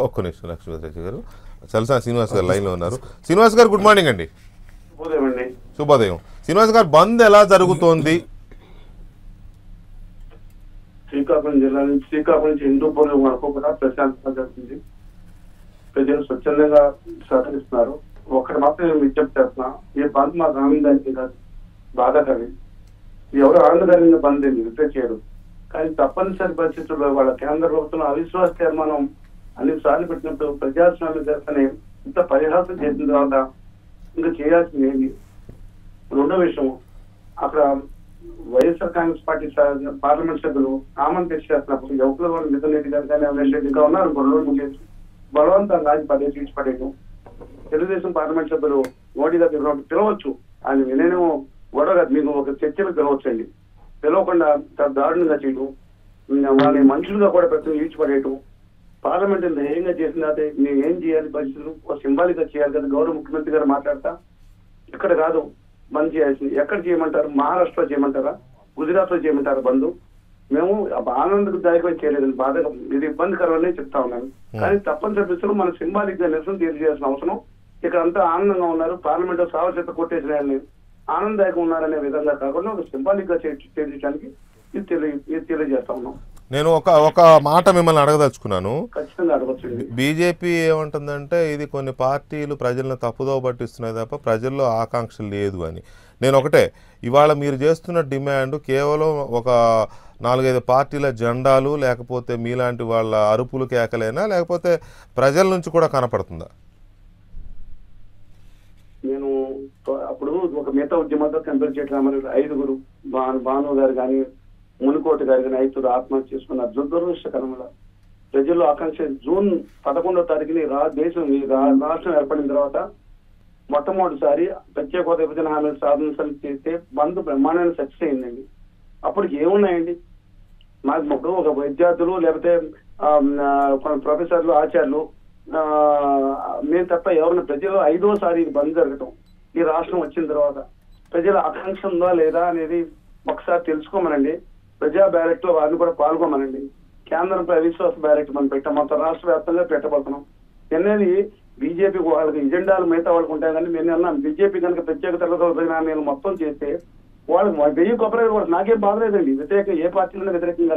ఒక్క నిమిషం లక్ష్మీపతి గారు, చలసా శ్రీనివాస్ గారు లైన్లో ఉన్నారు. శ్రీనివాస్ గారు గుడ్ మార్నింగ్ అండి. శుభోదయం. శ్రీనివాస్ గారు, బంద్ ఎలా జరుగుతోంది? శ్రీకాకుళం జిల్లా నుంచి హిందూపూర్ వరకు కూడా ప్రశాంతంగా జరుగుతుంది. ప్రజలు స్వచ్ఛందంగా సహకరిస్తున్నారు. ఒక్కటి మాత్రం నేను విజ్ఞప్తి చేస్తున్నా, ఈ బంద్ మాకు ఆనందానికి కాదు, బాధాకరం. ఎవరు ఆనందకరంగా బంద్ రిపేర్ చేయరు, కానీ తప్పనిసరి పరిస్థితుల్లో వాళ్ళ కేంద్ర ప్రభుత్వం అవిశ్వాస తీర్మానం అన్ని సార్లు పెట్టినప్పుడు ప్రజాస్వామ్య జరగని ఇంత పరిహాసం చేసిన తర్వాత ఇంకా చేయాల్సింది ఏంటి? రెండో విషయం, అక్కడ వైఎస్ఆర్ కాంగ్రెస్ పార్టీ పార్లమెంట్ సభ్యులు కామన్ టెస్ట్ చేస్తున్నప్పుడు యువకుల వాళ్ళు మిథున్ రెడ్డి గారు కానీ అవినాష్ రెడ్డి గారు ఉన్నారు. 2 రోజులు చేసి బలవంతంగా రాజు పదేసి ఇచ్చి పడేయడం. తెలుగుదేశం పార్లమెంట్ సభ్యులు మోడీ గారు పిలవచ్చు, ఆయన నేనేమో గొడవ కాదు, మీకు ఒక చర్చలు పిలవచ్చండి. పిలవకుండా దారుణంగా చేయడం, వాళ్ళని మనుషులుగా కూడా ప్రతి ఈడ్చి పడేయటం. పార్లమెంట్ ధైర్యంగా చేసిన అయితే మేము ఏం చేయాలి, పరిస్థితులు సింబాలిక్ గా చేయాలి కదా. గౌరవ ముఖ్యమంత్రి గారు మాట్లాడతా ఇక్కడ కాదు బంద్ చేయాల్సింది. ఎక్కడ చేయమంటారు? మహారాష్ట్రలో చేయమంటారా, గుజరాత్ లో చేయమంటారా బంద్? మేము ఆనందదాయకం చేయలేదని బాధగా ఇది ఇబ్బందికరమని చెప్తా ఉన్నాను. కానీ తప్పనిసరి పరిస్థితుల్లో మనం సింబాలిక్ గా నిరసన తెలియజేయాల్సిన అవసరం. ఇక్కడ అంతా ఆనందంగా ఉన్నారు, పార్లమెంట్ లో సావచేత కొట్టేసిన ఆనందదాయకం ఉన్నారనే విధంగా కాకుండా ఒక సింబాలిక్ గా చేయించడానికి ఇది తెలియజేస్తా ఉన్నాం. నేను ఒక మాట మిమ్మల్ని అడగదలుచుకున్నాను. ఖచ్చితంగా అడగచ్చు. బీజేపీ ఏమంటుందంటే ఇది కొన్ని పార్టీలు ప్రజలను తప్పుదోవ పట్టిస్తున్నాయి తప్ప ప్రజల్లో ఆకాంక్ష లేదు అని. నేను ఒకటే, ఇవాళ మీరు చేస్తున్న డిమాండ్ కేవలం ఒక 4-5 పార్టీల జెండాలు లేకపోతే మీలాంటి వాళ్ళ అరుపులు కేకలేనా, లేకపోతే ప్రజల నుంచి కూడా కనపడుతుందా? నేను అప్పుడు ఒక మిగతా ఉద్యమాలతో కంపేర్ చేయడం 5 భాను గారు కానీ మునుకోటి గారు కానీ 5 ఆత్మహత్య చేసుకున్న దురదృష్టకరంగా ప్రజల్లో ఆకాంక్ష. జూన్ 11వ తారీఖుని దేశం రాష్ట్రం ఏర్పడిన తర్వాత మొట్టమొదటిసారి ప్రత్యేక హోదా విభజన హామీలు సాధన చేస్తే బంద్ బ్రహ్మాండమైన సక్సెస్ అయిందండి. అప్పటికి ఏమున్నాయండి? మాకు ఒక విద్యార్థులు లేకపోతే ప్రొఫెసర్లు ఆచార్యులు మేము తప్ప ఎవరైనా ప్రజలు 5వసారి బంద్ జరగటం ఈ రాష్ట్రం వచ్చిన తర్వాత ప్రజల ఆకాంక్ష ఉందా లేదా అనేది ఒకసారి తెలుసుకోమనండి. ప్రజా బ్యాలెట్ లో వారిని కూడా పాల్గొమనండి. కేంద్రంపై అవిశ్వాస బ్యాలెట్ మనం పెట్టాం, మొత్తం రాష్ట్ర వ్యాప్తంగా పెట్టబోతున్నాం. అనేది బీజేపీ వాళ్ళకి ఎజెండాలు మిగతా వాళ్ళకి ఉంటాయి. కానీ నేను అన్నాను, బీజేపీ కనుక ప్రత్యేక తరగతి విభజన మొత్తం చేస్తే వాళ్ళకి 1000 కొబ్బరి కూడా నాకేం బాధ లేదండి. వ్యతిరేకంగా ఏ పార్టీలో వ్యతిరేకంగా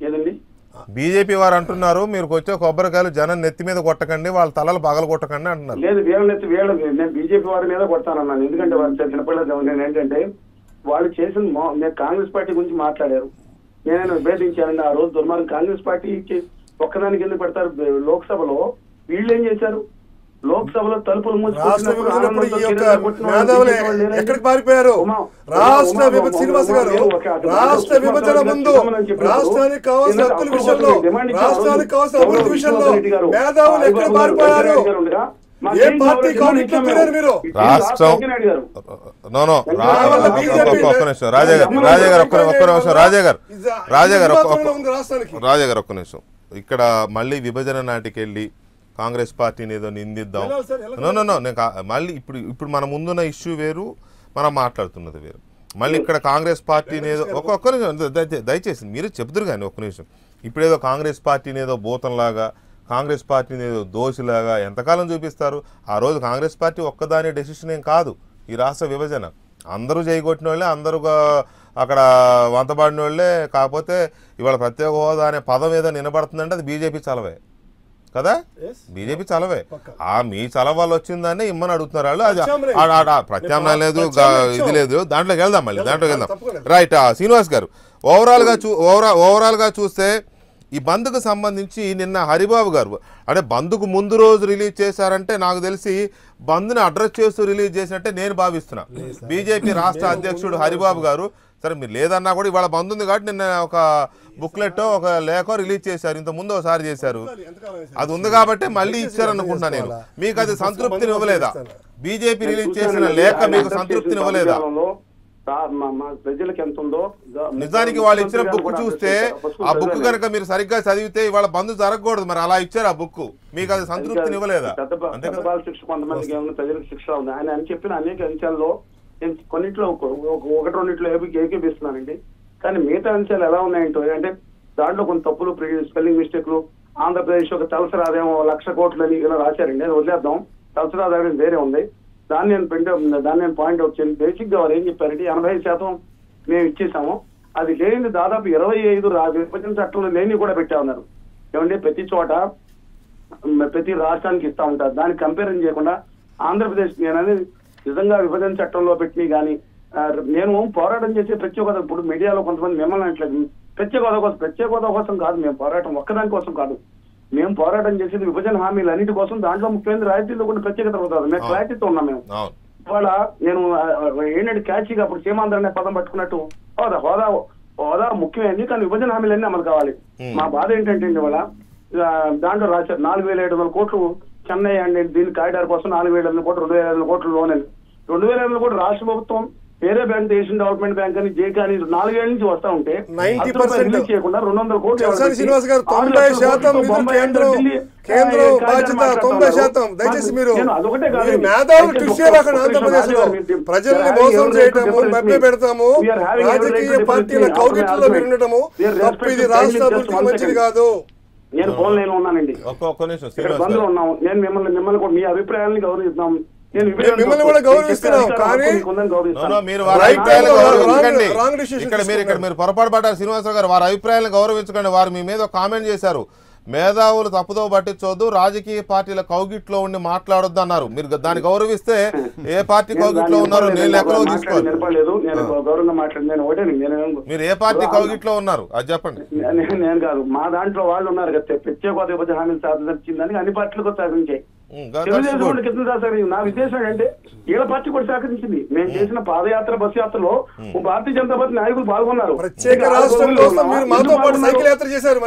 ఏదండి బీజేపీ వారు అంటున్నారు మీరు వచ్చే కొబ్బరికాయలు జనం నెత్తి మీద కొట్టకండి, వాళ్ళ తలలు పగలు కొట్టకండి అంటున్నారు. లేదు, నేను బీజేపీ వారి మీద కొడతానన్నాను. ఎందుకంటే వాళ్ళు చిన్నపిల్లలు నేను ఏంటంటే వాళ్ళు చేసిన నేను కాంగ్రెస్ పార్టీ గురించి మాట్లాడారు, నేను విభేదించానండి. ఆ రోజు దుర్మార్గం కాంగ్రెస్ పార్టీకి ఒక్కదానికి ఎందుకు పెడతారు? లోక్సభలో వీళ్ళు ఏం చేశారు? లోక్సభలో తలుపులు ఎక్కడికి పారిపోయారు? రాష్ట్ర విభజన శ్రీనివాస్ గారు రాష్ట్ర విభజన ముందు రాష్ట్రానికి కావాల్సిన హక్కుల విషయంలో, రాష్ట్రానికి కావాల్సిన అభివృద్ధి విషయంలో మేధావులు ఎక్కడ పారిపోయారు? ఏ పార్టీ మీరు? రాష్ట్రం రాజాగారు ఒక్క నిమిషం. ఇక్కడ మళ్ళీ విభజన నాటికెళ్ళి కాంగ్రెస్ పార్టీని ఏదో నిందిద్దాం. నేను మళ్ళీ ఇప్పుడు మన ముందున్న ఇష్యూ వేరు, మనం మాట్లాడుతున్నది వేరు. మళ్ళీ ఇక్కడ కాంగ్రెస్ పార్టీని ఏదో ఒక్క నిమిషం దయచేసి మీరు చెప్తురు కానీ ఒక్క నిమిషం. ఇప్పుడేదో కాంగ్రెస్ పార్టీని ఏదో భూతంలాగా, కాంగ్రెస్ పార్టీని ఏదో దోషిలాగా ఎంతకాలం చూపిస్తారు? ఆ రోజు కాంగ్రెస్ పార్టీ ఒక్కదాని డెసిషన్ ఏం కాదు. ఈ రాష్ట్ర విభజన అందరూ చేయగొట్టిన వాళ్ళే, అందరూ అక్కడ వంతబడిన వాళ్ళే. కాకపోతే ఇవాళ ప్రత్యేక హోదా అనే పదం ఏదో నిలబడుతుందంటే అది బీజేపీ చలవే కదా, బీజేపీ చలవే. మీ చలవ వాళ్ళు వచ్చిందని ఇమ్మని అడుగుతున్నారు వాళ్ళు. అది ప్రత్యామ్నాయం లేదు, ఇది లేదు. దాంట్లోకి వెళ్దాం, మళ్ళీ దాంట్లోకి వెళ్దాం. రైట్. శ్రీనివాస్ గారు, ఓవరాల్గా చూస్తే ఈ బంద్కు సంబంధించి నిన్న హరిబాబు గారు అంటే బంద్కు ముందు రోజు రిలీజ్ చేశారంటే నాకు తెలిసి బంద్ని అడ్రస్ చేస్తూ రిలీజ్ చేసినట్టే నేను భావిస్తున్నా. బీజేపీ రాష్ట్ర అధ్యక్షుడు హరిబాబు గారు, సరే మీరు లేదన్నా కూడా ఇవాళ బంద్ ఉంది కాబట్టి నిన్న ఒక బుక్లెట్ ఒక లేఖ రిలీజ్ చేశారు, ఇంతకుముందు ఒకసారి చేశారు. అది ఉంది కాబట్టి మళ్ళీ ఇచ్చారనుకుంటున్నా నేను. మీకు అది సంతృప్తిని ఇవ్వలేదా? బీజేపీ రిలీజ్ చేసిన లేఖ మీకు సంతృప్తిని ఇవ్వలేదా? మా ప్రజలకు ఎంత ఉందో నిజానికి వాళ్ళు ఇచ్చిన బుక్ చూస్తే ఆ బుక్ కనుక మీరు సరిగ్గా చదివితే ఇవాళ బంద్ జరగకూడదు, మరి అలా ఇచ్చారు ఆ బుక్, మీకు అది సంతృప్తిని ఇవ్వలేదా? పెద్దబాల శిక్ష కొంతమందికి ఏమైనా ప్రజలకు శిక్ష ఉంది ఆయన అని చెప్పిన అనేక అంశాల్లో నేను కొన్నిట్లో ఒకటి రెండిట్లో ఏకీపిస్తున్నానండి. కానీ మిగతా అంశాలు ఎలా ఉన్నాయంటో అంటే దాంట్లో కొన్ని తప్పులు స్పెల్లింగ్ మిస్టేక్లు, ఆంధ్రప్రదేశ్ ఒక తలసరి ఆదాయం 1,00,000 కోట్లని ఇలా రాశారండి. అది వదిలేద్దాం, తలసరి ఆదాయం వేరే ఉంది. దాన్ని నేను పాయింట్ అవుట్ చేయండి. బేసిక్ గా వారు ఏం చెప్పారంటే 80% మేము ఇచ్చేసాము, అది లేని దాదాపు 25 విభజన చట్టంలో లేని కూడా పెట్టా ఉన్నారు. ఏమంటే ప్రతి చోట ప్రతి రాష్ట్రానికి ఇస్తా ఉంటారు. దానికి కంపేర్ చేయకుండా ఆంధ్రప్రదేశ్ నేను నిజంగా విభజన చట్టంలో పెట్టి కానీ నేను పోరాటం చేసే ప్రత్యేక హోదా, ఇప్పుడు మీడియాలో కొంతమంది మిమ్మల్ని అంటలేదు ప్రత్యేక హోదా కోసం కాదు మేము పోరాటం, ఒక్కదాని కోసం కాదు మేము పోరాటం చేసేది విభజన హామీలు అన్నిటి కోసం. దాంట్లో ముఖ్యమైన రాయితీల్లో కూడా ప్రత్యేకత అవుతుంది. మేము క్లారిటీతో ఉన్నాం. మేము ఇవాళ నేను ఏంటంటే క్యాచీగా అప్పుడు సీమాంధ్ర అనే పదం పట్టుకున్నట్టు హోదా ముఖ్యమైనది, కానీ విభజన హామీలన్నీ అమలు కావాలి. మా బాధ ఏంటంటే ఇవాళ దాంట్లో రాశారు 4,700 కోట్లు చెన్నై అండ్ దీని కారిడార్ కోసం 4,700 కోట్లు 2,500 కోట్లు లోన్ అని. 2,500 కోట్లు రాష్ట్ర ప్రభుత్వం వేరే బ్యాంక్ ఏషియన్ డెవలప్మెంట్ బ్యాంక్ అని జేకే అని 4 ఏళ్ల నుంచి వస్తా ఉంటే 90% చేయకుండా 200 కోట్లు శ్రీనివాస్ గారు 90% కేంద్రం బాధ్యత 90%. దయచేసి మీరు మేధావులు కృషి ఆంధ్రప్రదేశ్ లో ప్రజల్ని మోసం చేయటము, మభ్య పెడతాము, రాజకీయ పార్టీల కౌగిట్లో మీరు ఉండటము తప్పు. ఇది రాష్ట్ర అభివృద్ధికి మంచిది కాదు. నేను ఫోన్ లైన్ ఉన్నానండి, బంధువులు ఉన్నాము. నేను మిమ్మల్ని మీ అభిప్రాయాన్ని గౌరవిస్తాం, మిమ్మల్ని కూడా గౌరవిస్తున్నాం. కానీ మీరు పొరపాటు పడ్డారు శ్రీనివాసరావు గారు. వారి అభిప్రాయాలను గౌరవించకండి. వారు మీ మీద కామెంట్ చేశారు, మేధావులు తప్పుదో పట్టించొద్దు, రాజకీయ పార్టీల కౌగిట్లో ఉండి మాట్లాడొద్దు అన్నారు. మీరు దాన్ని గౌరవిస్తే ఏ పార్టీ కౌగిట్లో ఉన్నారో నేను ఎక్కడో తీసుకోవాలి. మీరు ఏ పార్టీ కౌగిట్లో ఉన్నారు అది చెప్పండి. నేను కాదు, మా దాంట్లో వాళ్ళు ఉన్నారు కదా, ప్రత్యేక విభజన హామీలు సాధించిందని అన్ని పార్టీలకు సహకరించాయి. తెలుగుదేశం వాళ్ళకి ఎట్లా సహకరించింది? నా ఉద్దేశం ఏంటంటే వీళ్ళ పార్టీ కూడా సహకరించింది. మేము చేసిన పాదయాత్ర బస్సు యాత్రలో భారతీయ జనతా పార్టీ నాయకులు పాల్గొన్నారు. ప్రత్యేక రాష్ట్రం కోసం మీరు మాతో పాటు సైకిల్ యాత్ర చేశారు.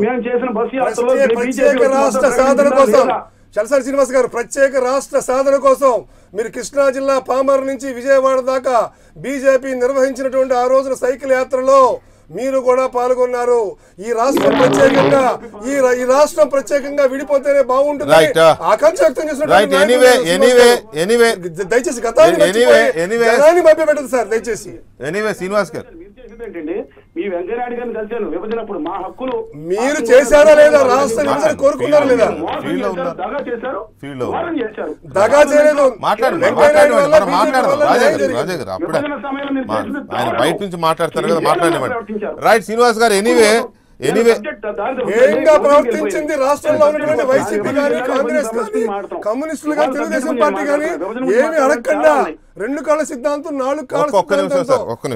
మేము చేసిన బస్సు యాత్రలో ప్రత్యేక రాష్ట్ర సాధన కోసం చలసాని శ్రీనివాస్ గారు ప్రత్యేక రాష్ట్ర సాధన కోసం మీరు కృష్ణా జిల్లా పామర్ నుంచి విజయవాడ దాకా బీజేపీ నిర్వహించినటువంటి ఆ రోజున సైకిల్ యాత్రలో మీరు కూడా పాల్గొన్నారు. ఈ రాష్ట్రం ప్రత్యేకంగా విడిపోతేనే బాగుంటుంది ఆకాంక్ష వ్యక్తం చేస్తున్నారు. దయచేసి గతాన్ని మభ్య పెట్టదు సార్. దయచేసి శ్రీనివాస్ గారు మీ వెంకయ్యనాయుడు గారిని కలిశాను విభజనప్పుడు మా హక్కులు మీరు చేశారా లేదా? రాష్ట్ర విభజన కోరుకున్నారా లేదా? దగా చేశారు, దగా చేయలేదు. ఆయన బయట నుంచి మాట్లాడతారు కదా, మాట్లాడేవాడు. రైట్ శ్రీనివాస్ గారు. ఎనీవే ఏంగా ప్రవర్తించింది రాష్ట్రంలో ఉన్నటువంటి వైసీపీ కానీ కాంగ్రెస్ కానీ కమ్యూనిస్టులు కానీ తెలుగుదేశం పార్టీ కానీ ఏమి అడగకుండా 2 కాళ్ళ సిద్ధాంతం 4 కాళ్ళ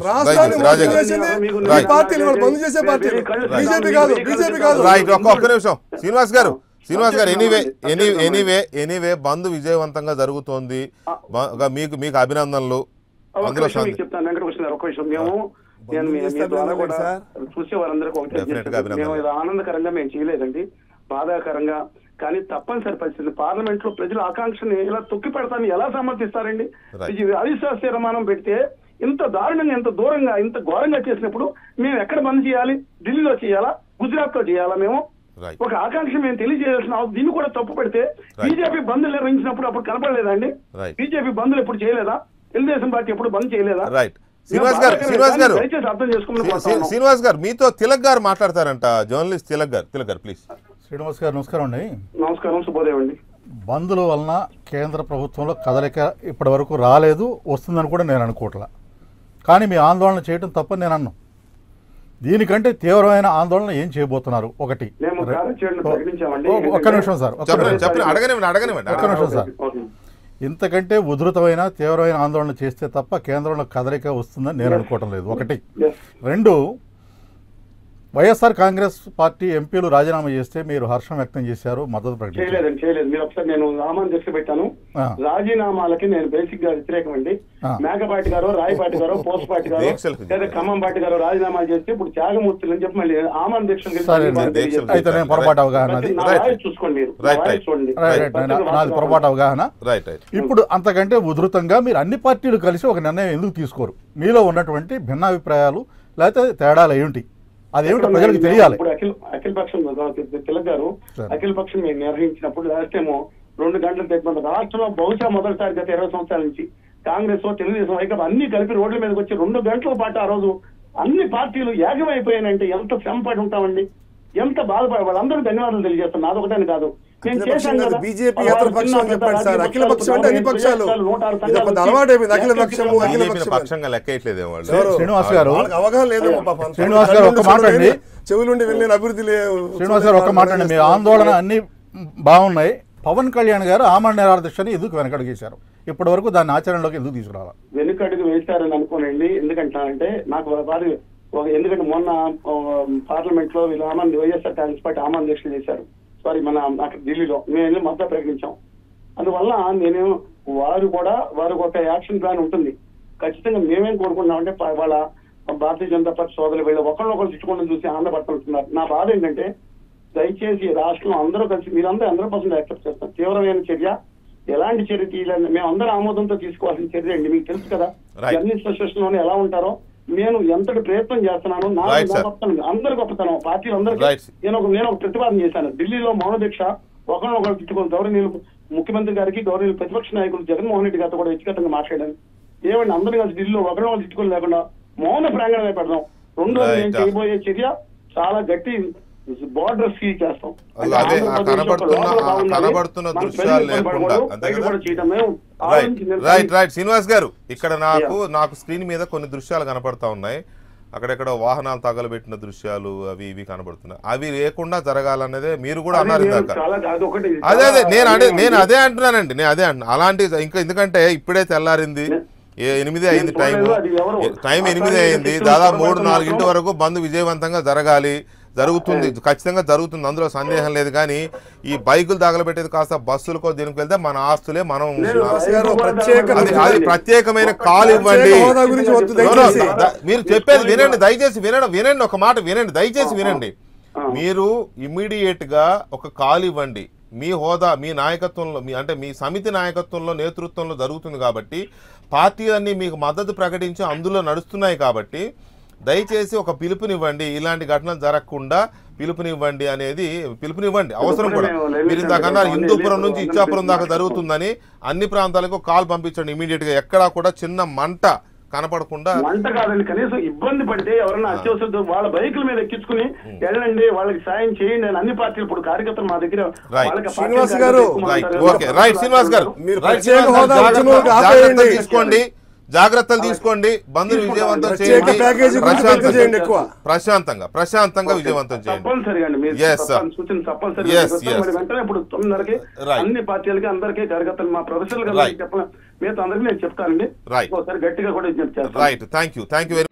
రాష్ట్రాన్ని పార్టీలు బంద్ చేసే పార్టీలు బీజేపీ కాదు. రైట్ ఒక్క నిమిషం శ్రీనివాస్ గారు. ఎనీవే బంద్ విజయవంతంగా జరుగుతోంది, మీకు అభినందనలు. అందులో చెప్తాను వెంకటకృష్ణ గారు, ఒక విషయం మేము నేను మీ ద్వారా కూడా చూసే వారందరికీ ఒకటి మేము ఇది ఆనందకరంగా మేము చేయలేదండి, బాధాకరంగా. కానీ తప్పనిసరి పరిస్థితి పార్లమెంట్ లో ప్రజల ఆకాంక్షని ఇలా తొక్కి పెడతాను ఎలా సమర్థిస్తారండి? అవిశ్వాస తీర్మానం పెడితే ఇంత దారుణంగా ఇంత దూరంగా ఇంత ఘోరంగా చేసినప్పుడు మేము ఎక్కడ బంద్ చేయాలి? ఢిల్లీలో చేయాలా, గుజరాత్ లో చేయాలా? మేము ఒక ఆకాంక్ష మేము తెలియజేయాల్సిన దీన్ని కూడా తప్పు పెడితే బీజేపీ బంద్లు నిర్వహించినప్పుడు అప్పుడు కనపడలేదండి? బీజేపీ బంద్లు ఎప్పుడు చేయలేదా? తెలుగుదేశం పార్టీ ఎప్పుడు బంద్ చేయలేదా? శ్రీనివాస్ గారు మీతో తిలక్ గారు మాట్లాడతారంట, జర్నలిస్ట్ తిలక్ గారు ప్లీజ్. శ్రీనివాస్ గారు నమస్కారం అండి. నమస్కారం, శుభోదయం అండి. బంధుల వలన కేంద్ర ప్రభుత్వంలో కదలిక ఇప్పటి వరకు రాలేదు, వస్తుందని కూడా నేను అనుకోవట్లా. కానీ మీ ఆందోళన చేయడం తప్పని నేను అన్నాను. దీనికంటే తీవ్రమైన ఆందోళన ఏం చేయబోతున్నారు? ఒకటి ఒక్క నిమిషం సార్, ఇంతకంటే ఉధృతమైన తీవ్రమైన ఆందోళన చేస్తే తప్ప కేంద్రంలో కదలిక వస్తుందని నేను అనుకోవటం లేదు. ఒకటి. 2, వైఎస్ఆర్ కాంగ్రెస్ పార్టీ ఎంపీలు రాజీనామా చేస్తే మీరు హర్షం వ్యక్తం చేశారు, మద్దతు ప్రకటించారు. మీరు ఒకసారి నేను నామాన్ని దృష్టి పెట్టాను. రాజీనామాలకి నేను బేసిక్ గా వ్యతిరేకం అండి. మేకపాటి గారు, రాయపాటి గారు, పోస్పాటి గారు లేదా ఖమ్మం పాటి గారు రాజీనామా చేస్తే ఇప్పుడు త్యాగమూర్తులు అని చెప్పి మళ్ళీ ఆమాన్ దీక్షలు అయితే నేను పొరపాటు అవగాహన, చూసుకోండి నాది పొరపాటు అవగాహన. ఇప్పుడు అంతకంటే ఉధృతంగా మీరు అన్ని పార్టీలు కలిసి ఒక నిర్ణయం ఎందుకు తీసుకోరు? మీలో ఉన్నటువంటి భిన్నాభిప్రాయాలు లేకపోతే తేడాలు ఏమిటి, అదేమిటో ప్రజలకు తెలియాలి. ఇప్పుడు అఖిల పక్షం తిలక్ గారు అఖిల పక్షం మేము నిర్వహించినప్పుడు లాస్ట్ టైం 2 గంటల తెచ్చుకుంది. రాష్ట్రంలో బహుశా మొదటిసారి గత 20 సంవత్సరాల నుంచి కాంగ్రెస్ తెలుగుదేశం ఐక్యం అన్ని కలిపి రోడ్ల మీదకి వచ్చి 2 గంటల పాటు ఆ రోజు అన్ని పార్టీలు ఏకమైపోయానంటే ఎంత శ్రమ పడి ఉంటామండి, ఎంత బాధపడే వాళ్ళందరూ ధన్యవాదాలు తెలియజేస్తాను. నాదొకటని కాదు, నేను చేశాను కదా. బీజేపీ అఖిల పక్షం చెప్పండి సార్, అఖిల పక్షం అంటే అన్ని పక్షాలు అలవాటు అఖిల పక్షము అఖిల పక్షంగా లెక్కట్లేదు శ్రీనివాస్ గారు. అవగాహన లేదు శ్రీనివాస్ గారు ఒక మాట అండి, చెవులుండి వెళ్ళిన అభివృద్ధి లేదు. శ్రీనివాస్ గారు ఒక మాట అండి, మీ ఆందోళన అన్ని బాగున్నాయి. పవన్ కళ్యాణ్ గారు ఆమరణ నిరాదీక్షని ఎందుకు వెనకడుగేశారు? ఇప్పటి వరకు దాన్ని ఆచరణలోకి ఎందుకు తీసుకురావాలి? వెనుకడుగు వేశారని అనుకోనండి. ఎందుకంటే నాకు ఎందుకంటే మొన్న పార్లమెంట్ లో వీళ్ళు వైఎస్ఆర్ కాంగ్రెస్ పార్టీ ఆమరణ దీక్షలు చేశారు. సారీ, మన అక్కడ ఢిల్లీలో మేము వెళ్ళి మద్దతు ప్రకటించాం. అందువల్ల వారికి ఒక యాక్షన్ ప్లాన్ ఉంటుంది. ఖచ్చితంగా మేమేం కోరుకున్నామంటే వాళ్ళ భారతీయ జనతా పార్టీ సోదరులు వీళ్ళు ఒకరినొకరు తిట్టుకోవడం చూసి ఆనందపడుతుంటున్నారు. నా బాధ ఏంటంటే దయచేసి రాష్ట్రంలో అందరూ కలిసి మీరందరూ 100% యాక్సెప్ట్ చేస్తారు. తీవ్రమైన చర్య, ఎలాంటి చర్య తీయాలని మేము అందరూ ఆమోదంతో తీసుకోవాల్సిన చర్య అండి. మీకు తెలుసు కదా జర్నలిస్ట్ అసోసియేషన్ లోనే ఎలా ఉంటారో. నేను ఎంతటి ప్రయత్నం చేస్తున్నాను, అందరు గొప్పతనం పార్టీలు అందరికీ నేను ఒక ప్రతిపాదన చేశాను. ఢిల్లీలో మౌన దీక్ష ఒకరినొకరు తిట్టుకుని గౌరవనీయులు ముఖ్యమంత్రి గారికి గౌరవనీయులు ప్రతిపక్ష నాయకులు జగన్మోహన్ రెడ్డి గారితో కూడా వ్యక్తిగతంగా మాట్లాడాను. ఏమండి అందరూ కలిసి ఢిల్లీలో ఒకరినొకరు తిట్టుకుని లేకుండా మౌన ప్రాంగణమే పెడదాం. 2 రోజులు నేను చేయబోయే చర్య చాలా గట్టి బార్డర్ సీ చేస్తాం. కనబడుతున్న దృశ్యాలు లేకుండా. రైట్ శ్రీనివాస్ గారు, ఇక్కడ నాకు స్క్రీన్ మీద కొన్ని దృశ్యాలు కనపడతా ఉన్నాయి. అక్కడెక్కడ వాహనాలు తగలబెట్టిన దృశ్యాలు అవి ఇవి కనబడుతున్నాయి. అవి లేకుండా జరగాలనేదే మీరు కూడా అన్నారు ఇందాక. అదే నేను అదే అంటున్నానండి, నేను అదే అంటున్నా. అలాంటి ఇంకా ఎందుకంటే ఇప్పుడే తెల్లారింది, 8 అయింది టైం 8 అయింది. దాదాపు 3-4 ఇంటి వరకు బంద్ విజయవంతంగా జరుగుతుంది, ఖచ్చితంగా జరుగుతుంది, అందులో సందేహం లేదు. కానీ ఈ బైకులు తగలబెట్టేది కాస్త బస్సులకో దీనికి వెళ్తే మన ఆస్తులే మనం అది ప్రత్యేకమైన కాల్ ఇవ్వండి. మీరు చెప్పేది వినండి, దయచేసి వినండి, ఒక మాట వినండి, దయచేసి వినండి. మీరు ఇమ్మీడియట్ గా ఒక కాల్ ఇవ్వండి. మీ హోదా, మీ నాయకత్వంలో, అంటే మీ సమితి నాయకత్వంలో నేతృత్వంలో జరుగుతుంది కాబట్టి, పార్టీలన్నీ మీకు మద్దతు ప్రకటించి అందులో నడుస్తున్నాయి కాబట్టి దయచేసి ఒక పిలుపునివ్వండి. ఇలాంటి ఘటనలు జరగకుండా పిలుపునివ్వండి అవసరం కూడా. మీరు ఇందాకన్నా హిందూపురం నుంచి ఇచ్చాపురం దాకా జరుగుతుందని అన్ని ప్రాంతాలకు కాల్ పంపించండి ఇమీడియట్ గా. ఎక్కడా కూడా చిన్న మంట కనపడకుండా. మంట కాదండి, కనీసం ఇబ్బంది పడితే ఎవరైనా అత్యవసర వాళ్ళ బైకుల మీద ఎక్కించుకుని వెళ్ళండి, వాళ్ళకి సాయం చేయండి అని అన్ని పార్టీలు ఇప్పుడు కార్యకర్తలు మా దగ్గర. శ్రీనివాస్ గారు జాగ్రత్తలు తీసుకోండి, బంద్ విజయవంతం చేయండి, ప్రశాంతంగా విజయవంతం చేయండి. ఇప్పుడు 9:30కి అన్ని పార్టీలకి అందరికీ కార్యకర్తలు మా ప్రొఫెషనల్ గా చెప్పాలి, మిగతా అందరికీ నేను చెప్తానండి. ఒకసారి గట్టిగా కూడా విజ్ఞప్తి చేస్తాను. Right, thank you very